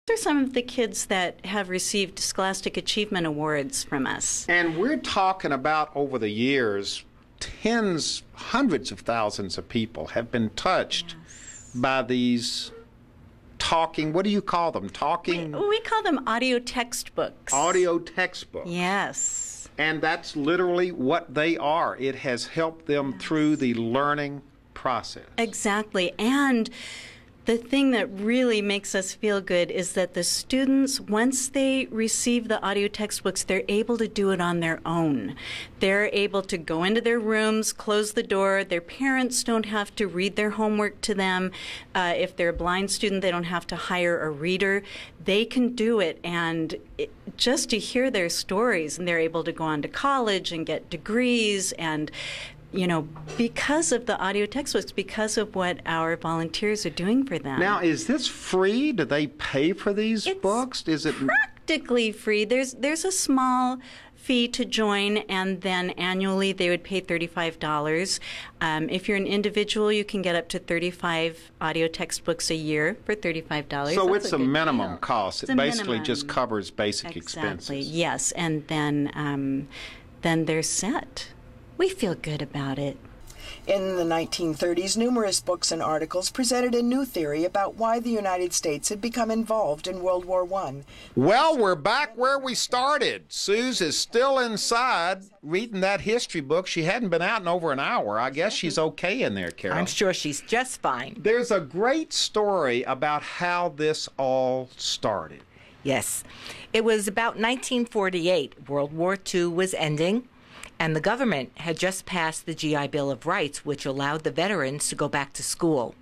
These are some of the kids that have received Scholastic Achievement Awards from us. And we're talking about, over the years, tens, hundreds of thousands of people have been touched by these talking, what do you call them? Talking? We call them audio textbooks. Audio textbooks. Yes. And that's literally what they are. It has helped them through the learning process. Exactly. And the thing that really makes us feel good is that the students, once they receive the audio textbooks, they're able to do it on their own. They're able to go into their rooms, close the door. Their parents don't have to read their homework to them. If they're a blind student, they don't have to hire a reader. They can do it, and just to hear their stories, and they're able to go on to college and get degrees, and you know, because of the audio textbooks, because of what our volunteers are doing for them. Now, is this free? Do they pay for these books? Is it practically free? There's a small fee to join, and then annually they would pay $35. If you're an individual, you can get up to 35 audio textbooks a year for $35. So That's it's a minimum deal. cost. It basically just covers basic expenses. Exactly, yes, and then they're set. We feel good about it. In the 1930s, numerous books and articles presented a new theory about why the United States had become involved in World War I. Well, we're back where we started. Suze is still inside reading that history book. She hadn't been out in over an hour. I guess she's okay in there, Carol. I'm sure she's just fine. There's a great story about how this all started. Yes. It was about 1948. World War II was ending, and the government had just passed the GI Bill of Rights, which allowed the veterans to go back to school.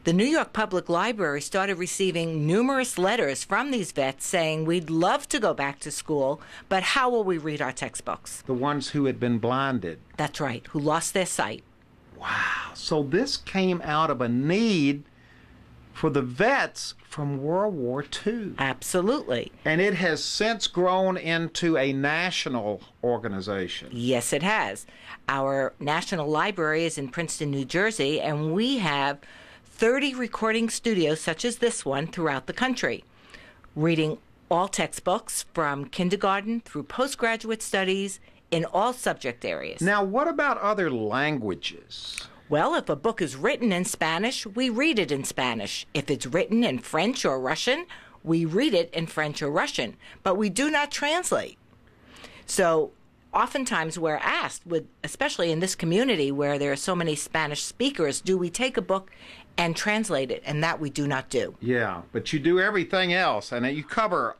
The New York Public Library started receiving numerous letters from these vets saying, we'd love to go back to school, but how will we read our textbooks? The ones who had been blinded. That's right, who lost their sight. Wow. So this came out of a need for the vets from World War II. Absolutely. And it has since grown into a national organization. Yes, it has. Our National Library is in Princeton, New Jersey, and we have 30 recording studios such as this one throughout the country, reading all textbooks from kindergarten through postgraduate studies in all subject areas. Now, what about other languages? Well, if a book is written in Spanish, we read it in Spanish. If it's written in French or Russian, we read it in French or Russian, but we do not translate. So oftentimes we're asked, especially in this community where there are so many Spanish speakers, do we take a book and translate it? And that we do not do. Yeah, but you do everything else, and you cover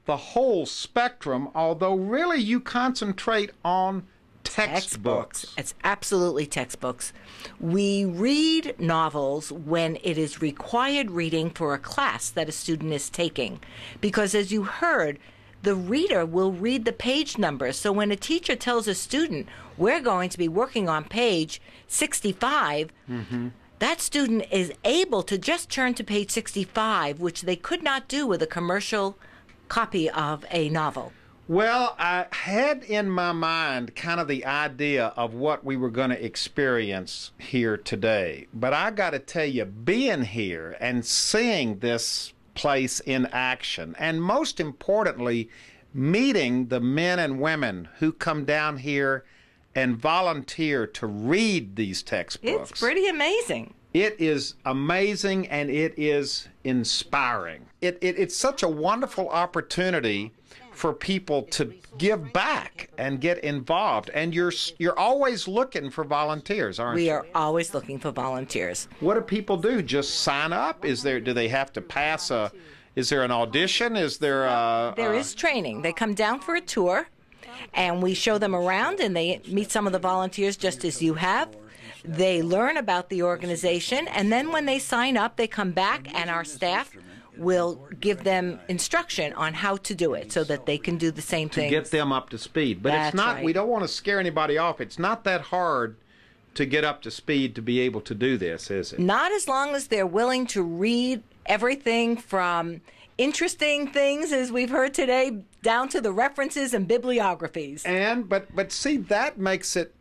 the whole spectrum, although really you concentrate on textbooks. It's absolutely textbooks. We read novels when it is required reading for a class that a student is taking, because as you heard, the reader will read the page numbers. So when a teacher tells a student, we're going to be working on page 65, that student is able to just turn to page 65, which they could not do with a commercial copy of a novel. Well, I had in my mind kind of the idea of what we were going to experience here today. But I got to tell you, being here and seeing this place in action, and most importantly, meeting the men and women who come down here and volunteer to read these textbooks. It's pretty amazing. It is amazing, and it is inspiring. It's such a wonderful opportunity for people to give back and get involved, and you're always looking for volunteers, aren't you? We are always looking for volunteers. What do people do? Just sign up? Do they have to pass is there an audition? Is there There is training. They come down for a tour, and we show them around, and they meet some of the volunteers just as you have. They learn about the organization, and then when they sign up, they come back, and our staff will give them instruction on how to do it so that they can do the same thing. To get them up to speed. But That's it's not, right. We don't want to scare anybody off. It's not that hard to get up to speed to be able to do this, is it? Not as long as they're willing to read everything from interesting things, as we've heard today, down to the references and bibliographies. But see, that makes it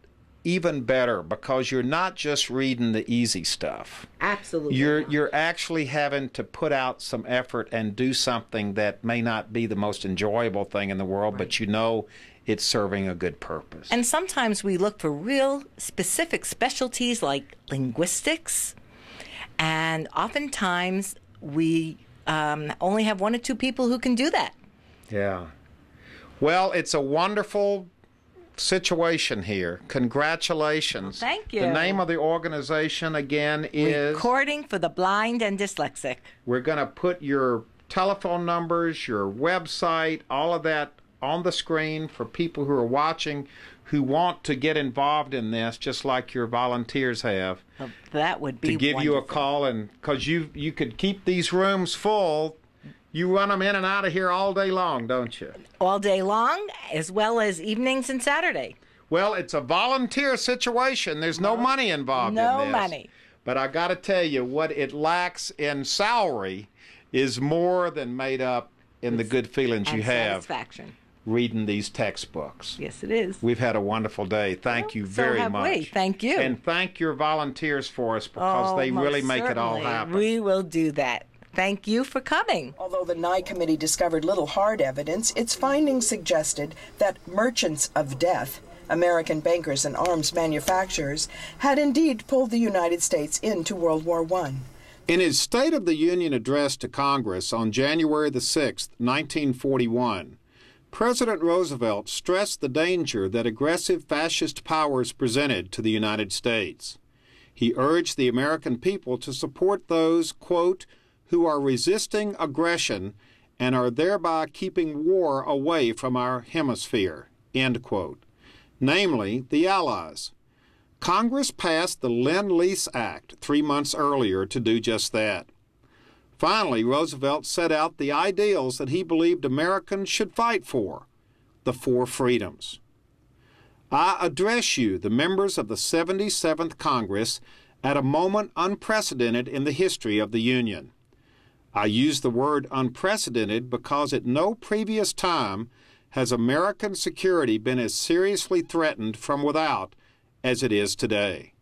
even better because you're not just reading the easy stuff. Absolutely. You're actually having to put out some effort and do something that may not be the most enjoyable thing in the world, but you know it's serving a good purpose. And sometimes we look for real specific specialties like linguistics, and oftentimes we only have 1 or 2 people who can do that. Yeah. Well, it's a wonderful situation here. Congratulations. Well, thank you. The name of the organization again is Recording for the Blind and Dyslexic. We're going to put your telephone numbers, your website, all of that on the screen for people who are watching who want to get involved in this, just like your volunteers have. Well, that would be to give wonderful. you a call, and because you could keep these rooms full. You run them in and out of here all day long, don't you? All day long, as well as evenings and Saturday. Well, it's a volunteer situation. There's no money involved in this. No money. But I got to tell you, what it lacks in salary is more than made up in the good feelings And you have satisfaction. reading these textbooks. Yes, it is. We've had a wonderful day. Thank you very so have much. We. Thank you. And thank your volunteers for us because they most really make it all certainly. happen. We will do that. Thank you for coming. Although the Nye Committee discovered little hard evidence, its findings suggested that merchants of death, American bankers and arms manufacturers, had indeed pulled the United States into World War I. In his State of the Union address to Congress on January the 6th, 1941, President Roosevelt stressed the danger that aggressive fascist powers presented to the United States. He urged the American people to support those, quote, who are resisting aggression and are thereby keeping war away from our hemisphere, end quote, namely the Allies. Congress passed the Lend-Lease Act 3 months earlier to do just that. Finally, Roosevelt set out the ideals that he believed Americans should fight for, the 4 freedoms. I address you, the members of the 77th Congress, at a moment unprecedented in the history of the Union. I use the word unprecedented because at no previous time has American security been as seriously threatened from without as it is today.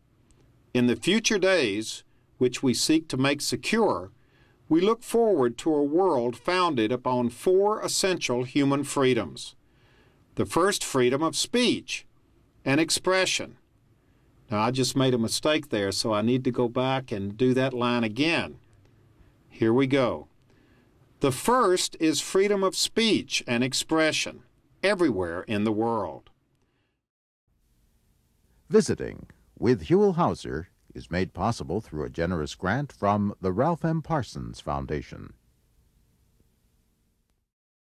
In the future days, which we seek to make secure, we look forward to a world founded upon 4 essential human freedoms. The first freedom of speech and expression. Now, I just made a mistake there, so I need to go back and do that line again. Here we go. The first is freedom of speech and expression everywhere in the world. Visiting with Huell Howser is made possible through a generous grant from the Ralph M. Parsons Foundation.